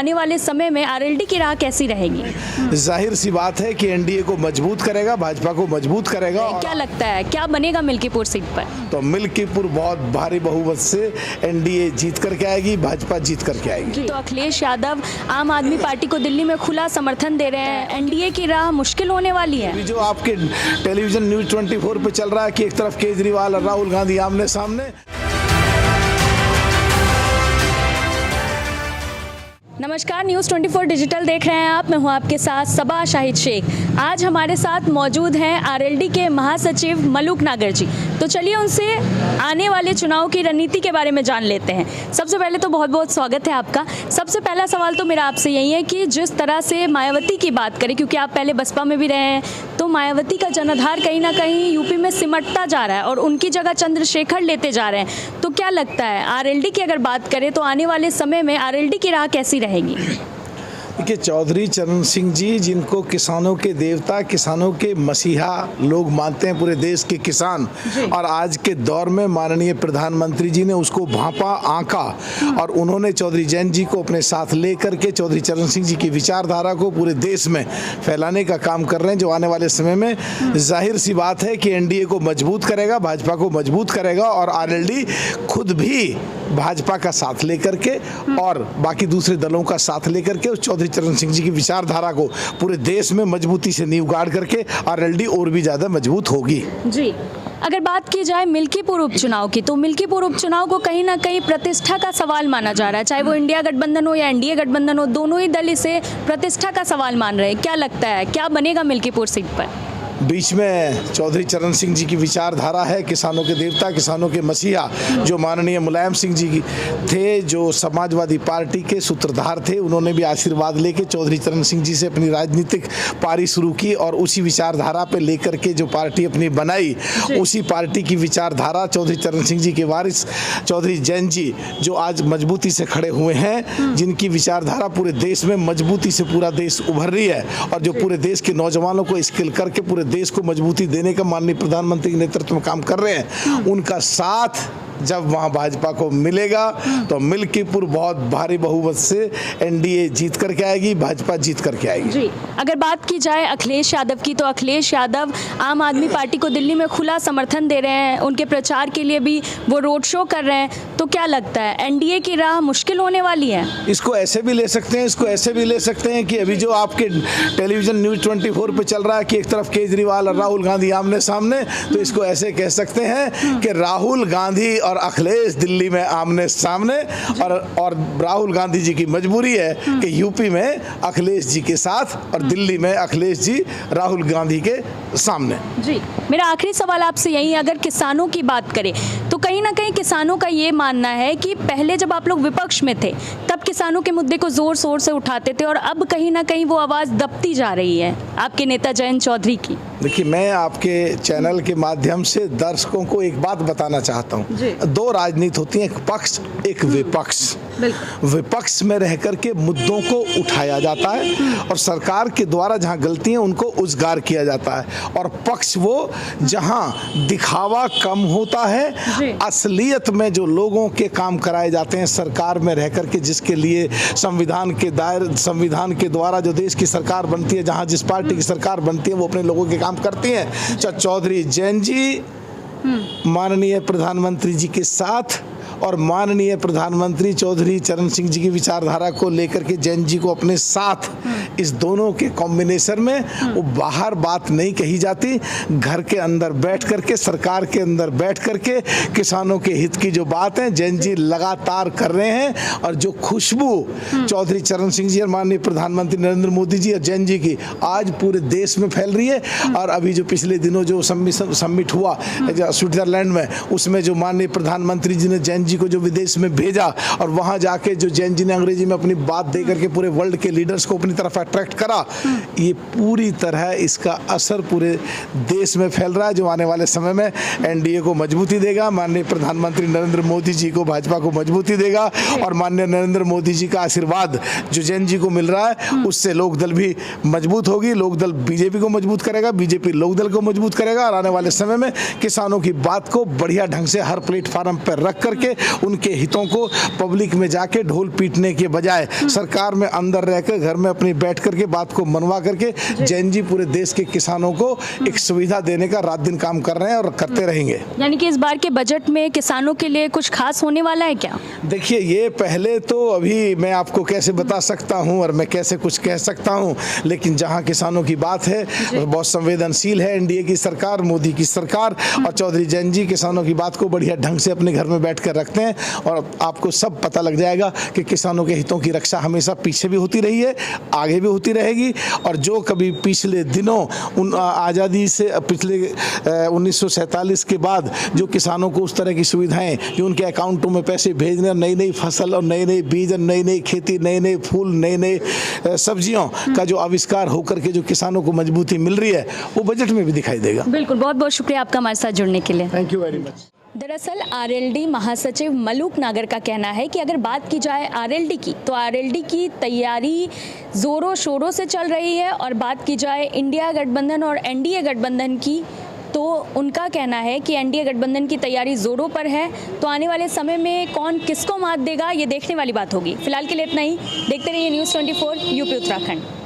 आने वाले समय में आरएलडी की राह कैसी रहेगी? जाहिर सी बात है कि एनडीए को मजबूत करेगा, भाजपा को मजबूत करेगा। क्या लगता है क्या बनेगा मिल्कीपुर सीट पर? तो मिल्कीपुर बहुत भारी बहुमत से एनडीए जीत करके आएगी, भाजपा जीत करके आएगी। तो अखिलेश यादव आम आदमी पार्टी को दिल्ली में खुला समर्थन दे रहे हैं, एनडीए की राह मुश्किल होने वाली है। जो आपके टेलीविजन न्यूज 24 पे चल रहा है कि एक तरफ केजरीवाल और राहुल गांधी आमने सामने। नमस्कार, न्यूज़ 24 डिजिटल देख रहे हैं आप। मैं हूं आपके साथ सबा शाहिद शेख। आज हमारे साथ मौजूद हैं आरएलडी के महासचिव मलूक नागर जी। तो चलिए उनसे आने वाले चुनाव की रणनीति के बारे में जान लेते हैं। सबसे पहले तो बहुत बहुत स्वागत है आपका। सबसे पहला सवाल तो मेरा आपसे यही है कि जिस तरह से मायावती की बात करें, क्योंकि आप पहले बसपा में भी रहे हैं, तो मायावती का जनाधार कहीं ना कहीं यूपी में सिमटता जा रहा है और उनकी जगह चंद्रशेखर लेते जा रहे हैं। तो क्या लगता है आरएलडी की अगर बात करें तो आने वाले समय में आरएलडी की राह कैसी रहेगी? देखिए, चौधरी चरण सिंह जी, जिनको किसानों के देवता, किसानों के मसीहा लोग मानते हैं, पूरे देश के किसान, और आज के दौर में माननीय प्रधानमंत्री जी ने उसको भांपा, आंका, और उन्होंने चौधरी जैन जी को अपने साथ लेकर के चौधरी चरण सिंह जी की विचारधारा को पूरे देश में फैलाने का काम कर रहे हैं, जो आने वाले समय में जाहिर सी बात है कि एनडीए को मजबूत करेगा, भाजपा को मजबूत करेगा, और आरएलडी खुद भी भाजपा का साथ लेकर के और बाकी दूसरे दलों का साथ लेकर के उस चौधरी चरण सिंह जी की विचारधारा को पूरे देश में मजबूती से नींव गाड़ करके आरएलडी और भी ज़्यादा मजबूत होगी। जी, अगर बात की जाए मिल्कीपुर उपचुनाव की, तो मिल्कीपुर उपचुनाव को कहीं ना कहीं प्रतिष्ठा का सवाल माना जा रहा है। चाहे वो इंडिया गठबंधन हो या एनडीए गठबंधन हो, दोनों ही दल इसे प्रतिष्ठा का सवाल मान रहे हैं। क्या लगता है क्या बनेगा मिल्कीपुर सीट पर? बीच में चौधरी चरण सिंह जी की विचारधारा है, किसानों के देवता, किसानों के मसीहा, जो माननीय मुलायम सिंह जी थे, जो समाजवादी पार्टी के सूत्रधार थे। उन्होंने भी आशीर्वाद लेके चौधरी चरण सिंह जी से अपनी राजनीतिक पारी शुरू की और उसी विचारधारा पे लेकर के जो पार्टी अपनी बनाई, उसी पार्टी की विचारधारा चौधरी चरण सिंह जी के वारिस चौधरी जैन जी, जो आज मजबूती से खड़े हुए हैं, जिनकी विचारधारा पूरे देश में मजबूती से पूरा देश उभर रही है, और जो पूरे देश के नौजवानों को स्किल करके पूरे देश को मजबूती देने का माननीय प्रधानमंत्री के नेतृत्व में काम कर रहे हैं, उनका साथ जब वहां भाजपा को मिलेगा तो मिल्कीपुर बहुत भारी बहुमत से एनडीए जीत करके आएगी, भाजपा जीत करके आएगी। जी, अगर बात की जाए अखिलेश यादव की, तो अखिलेश यादव आम आदमी पार्टी को दिल्ली में खुला समर्थन दे रहे हैं, उनके प्रचार के लिए भी वो रोड शो कर रहे हैं। तो क्या लगता है एनडीए की राह मुश्किल होने वाली है? इसको ऐसे भी ले सकते हैं, इसको ऐसे भी ले सकते हैं कि अभी जो आपके टेलीविजन न्यूज 24 पे चल रहा है कि एक तरफ केजरीवाल और राहुल गांधी आमने सामने, तो इसको ऐसे कह सकते हैं कि राहुल गांधी और अखिलेश दिल्ली में आमने सामने, और राहुल गांधी जी की मजबूरी है कि यूपी में अखिलेश जी के साथ और दिल्ली में अखिलेश जी राहुल गांधी के सामने। जी, मेरा आखिरी सवाल आपसे यही, अगर किसानों की बात करें तो कहीं ना कहीं किसानों का ये मानना है कि पहले जब आप लोग विपक्ष में थे तब किसानों के मुद्दे को जोर शोर से उठाते थे, और अब कहीं ना कहीं वो आवाज़ दबती जा रही है आपके नेता जयंत चौधरी की। देखिए, मैं आपके चैनल के माध्यम से दर्शकों को एक बात बताना चाहता हूँ। दो राजनीति होती है, एक पक्ष एक विपक्ष। विपक्ष में रह करके मुद्दों को उठाया जाता है और सरकार के द्वारा जहां गलतियां उनको उजागर किया जाता है, और पक्ष वो जहां दिखावा कम होता है, असलियत में जो लोगों के काम कराए जाते हैं सरकार में रह करके, जिसके लिए संविधान के द्वारा जो देश की सरकार बनती है, जहां जिस पार्टी की सरकार बनती है, वो अपने लोगों के काम करती है। चौधरी जैन जी माननीय प्रधानमंत्री जी के साथ और माननीय प्रधानमंत्री चौधरी चरण सिंह जी की विचारधारा को लेकर के जैन जी को अपने साथ, इस दोनों के कॉम्बिनेशन में वो बाहर बात नहीं कही जाती, घर के अंदर बैठ करके, सरकार के अंदर बैठ करके किसानों के हित की जो बात है जैन जी लगातार कर रहे हैं, और जो खुशबू चौधरी चरण सिंह जी और माननीय प्रधानमंत्री नरेंद्र मोदी जी और जैन जी की आज पूरे देश में फैल रही है। और अभी जो पिछले दिनों जो समिट हुआ स्विट्जरलैंड में, उसमें जो माननीय प्रधानमंत्री जी ने जैन जी को जो विदेश में भेजा, और वहां जाके जो जैन जी ने अंग्रेजी में अपनी बात दे करके पूरे वर्ल्ड के लीडर्स को अपनी तरफ अट्रैक्ट करा, ये पूरी तरह इसका असर पूरे देश में फैल रहा है, जो आने वाले समय में एनडीए को मजबूती देगा, माननीय प्रधानमंत्री नरेंद्र मोदी जी को, भाजपा को मजबूती देगा। और माननीय नरेंद्र मोदी जी का आशीर्वाद जो जैन जी को मिल रहा है, उससे लोकदल भी मजबूत होगी। लोकदल बीजेपी को मजबूत करेगा, बीजेपी लोकदल को मजबूत करेगा, और आने वाले समय में किसानों की बात को बढ़िया ढंग से हर प्लेटफार्म पर रख करके उनके हितों को पब्लिक में जाके ढोल पीटने के बजाय सरकार में अंदर रहकर घर में अपनी बैठ करके बात को मनवा करके जैन जी पूरे देश के किसानों को एक सुविधा देने का रात दिन काम कर रहे हैं और करते रहेंगे। यानी कि इस बार के बजट में किसानों के लिए कुछ खास होने वाला है क्या? देखिए, ये पहले तो अभी मैं आपको कैसे बता सकता हूं और मैं कैसे कुछ कह सकता हूं, लेकिन जहां किसानों की बात है बहुत संवेदनशील है एनडीए की सरकार, मोदी की सरकार, और चौधरी जैन जी किसानों की बात को बढ़िया ढंग से अपने घर में बैठ कर रखते हैं। और आपको सब पता लग जाएगा कि किसानों के हितों की रक्षा हमेशा पीछे भी होती रही है, आगे भी होती रहेगी। और जो कभी पिछले दिनों आज़ादी से पिछले 1947 के बाद जो किसानों को उस तरह की सुविधाएं, जो उनके अकाउंटों में पैसे भेजने और नई नई फसल और नई नई बीज और नई नई खेती, नए नए फूल, नए नए सब्जियों का जो आविष्कार होकर के जो किसानों को मजबूती मिल रही है, वो बजट में भी दिखाई देगा। बिल्कुल, बहुत बहुत शुक्रिया आपका हमारे साथ जुड़ने के लिए। Thank you very much. दरअसल आरएलडी महासचिव मलूक नागर का कहना है कि अगर बात की जाए आरएलडी की, तो आरएलडी की तैयारी ज़ोरों शोरों से चल रही है। और बात की जाए इंडिया गठबंधन और एनडीए गठबंधन की, तो उनका कहना है कि एनडीए गठबंधन की तैयारी ज़ोरों पर है। तो आने वाले समय में कौन किसको मात देगा, ये देखने वाली बात होगी। फिलहाल के लिए इतना ही। देखते रहिए न्यूज़ 24 यूपी उत्तराखंड।